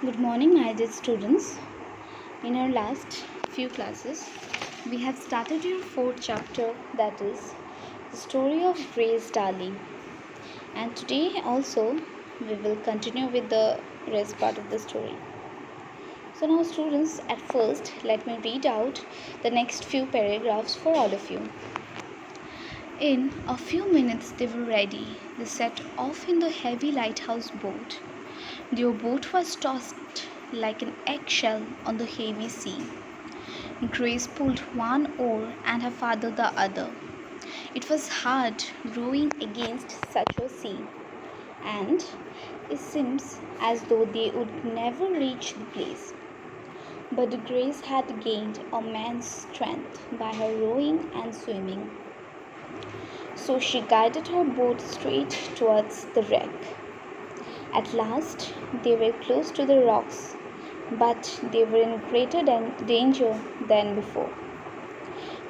Good morning, my dear students. In our last few classes, we have started your fourth chapter, that is the story of Grace Darling. And today also we will continue with the rest part of the story. So now students, at first let me read out the next few paragraphs for all of you. In a few minutes they were ready. They set off in the heavy lighthouse boat. Their boat was tossed like an eggshell on the heavy sea. Grace pulled one oar and her father the other. It was hard rowing against such a sea, and it seems as though they would never reach the place. But Grace had gained a man's strength by her rowing and swimming. So she guided her boat straight towards the wreck. At last they were close to the rocks, but they were in greater danger than before.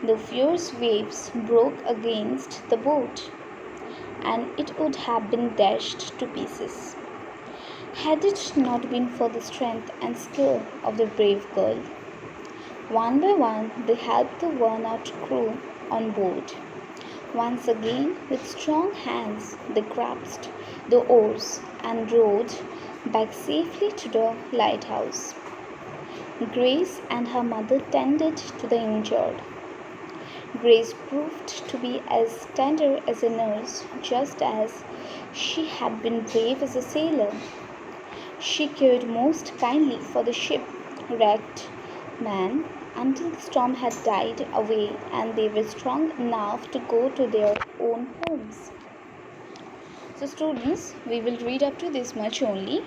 The fierce waves broke against the boat, and it would have been dashed to pieces, had it not been for the strength and skill of the brave girl. One by one, they helped the worn-out crew on board. Once again, with strong hands, they grasped the oars and rowed back safely to the lighthouse. Grace and her mother tended to the injured. Grace proved to be as tender as a nurse, just as she had been brave as a sailor. She cared most kindly for the shipwrecked man until the storm had died away and they were strong enough to go to their own homes. So students, we will read up to this much only.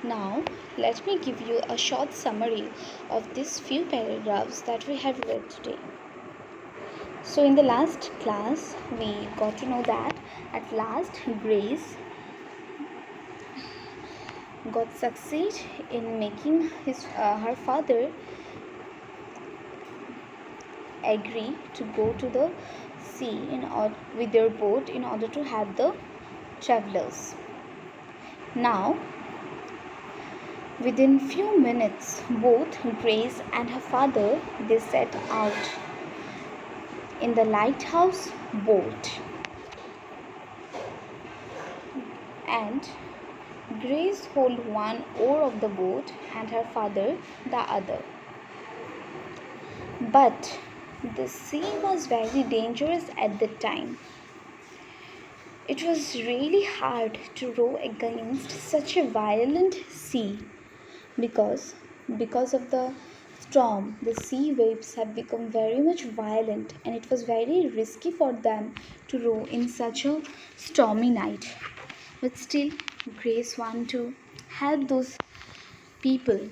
Now, let me give you a short summary of these few paragraphs that we have read today. So in the last class, we got to know that at last Grace got succeed in making her father agree to go to the sea with their boat in order to help the travelers. Now, within few minutes, both Grace and her father they set out in the lighthouse boat, and Grace held one oar of the boat and her father the other. But the sea was very dangerous at that time. It was really hard to row against such a violent sea because of the storm. The sea waves have become very much violent, and it was very risky for them to row in such a stormy night. But still, Grace wanted to help those people,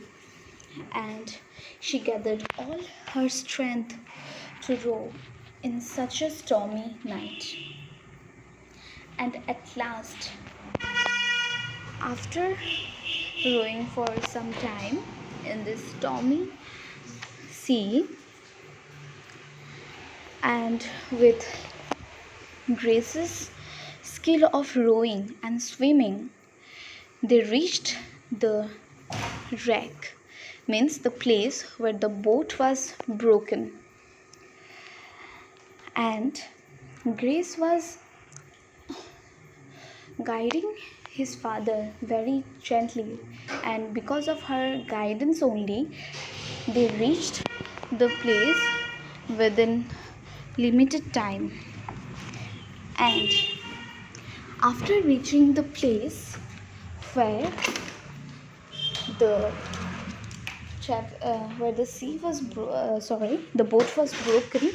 and she gathered all her strength to row in such a stormy night. And at last, after rowing for some time in this stormy sea, and with Grace's skill of rowing and swimming, they reached the wreck, means the place where the boat was broken. And Grace was guiding his father very gently, and because of her guidance only, they reached the place within limited time. And after reaching the place where the the boat was broken,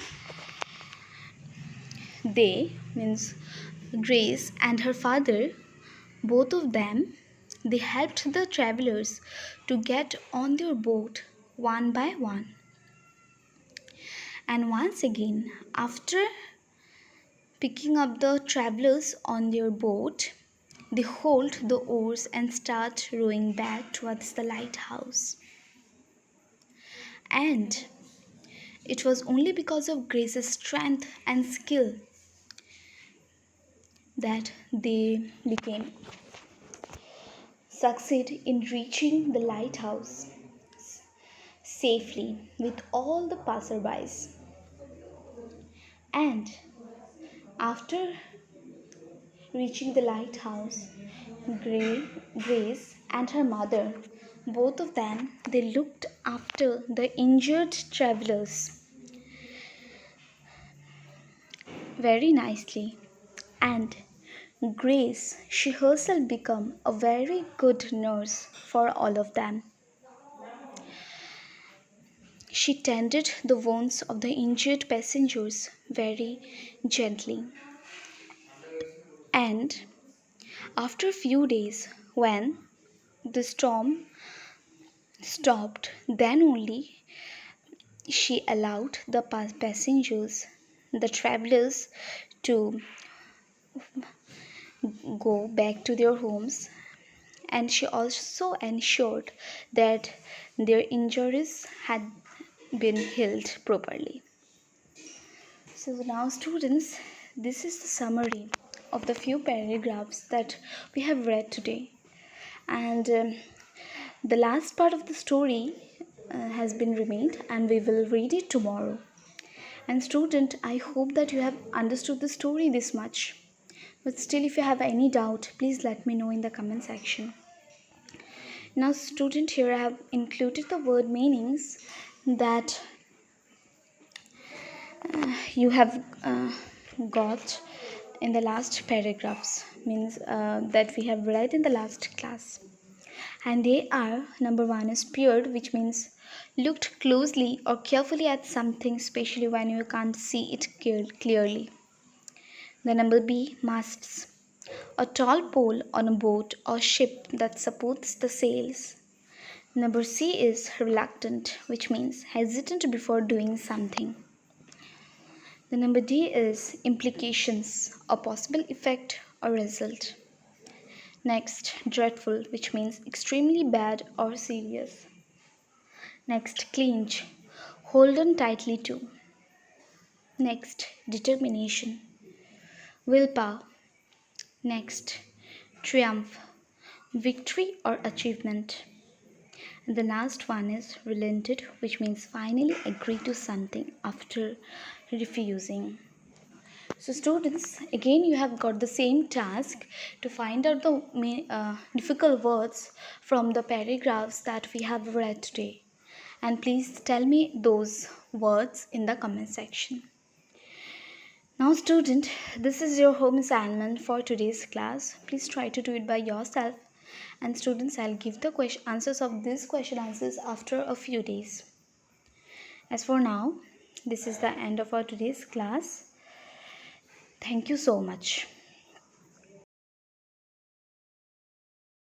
they, means Grace and her father, both of them, they helped the travelers to get on their boat one by one. And once again, after picking up the travelers on their boat, they hold the oars and start rowing back towards the lighthouse. And it was only because of Grace's strength and skill that they became succeed in reaching the lighthouse safely with all the passerbys. And after reaching the lighthouse, Grace and her mother, both of them, they looked after the injured travelers very nicely. And Grace, she herself became a very good nurse for all of them. She tended the wounds of the injured passengers very gently. And after a few days, when the storm stopped, then only she allowed the passengers, the travelers, to go back to their homes, and she also ensured that their injuries had been healed properly. So now students, this is the summary of the few paragraphs that we have read today, and the last part of the story has been remained, and we will read it tomorrow. And student, I hope that you have understood the story this much. But still, if you have any doubt, please let me know in the comment section. Now student, here I have included the word meanings that you have got in the last paragraphs, means that we have read in the last class. And they are: number one is peered, which means looked closely or carefully at something, especially when you can't see it clearly. The number B, masts, a tall pole on a boat or ship that supports the sails. Number C is reluctant, which means hesitant before doing something. The number D is implications, a possible effect or result. Next, dreadful, which means extremely bad or serious. Next, clinch, hold on tightly to. Next, determination, willpower. Next, triumph, victory or achievement. And the last one is relented, which means finally agree to something after refusing. So students, again you have got the same task to find out the difficult words from the paragraphs that we have read today. And please tell me those words in the comment section. Now student, this is your home assignment for today's class. Please try to do it by yourself. And students, I'll give the answers of these question answers after a few days. As for now, this is the end of our today's class. Thank you so much.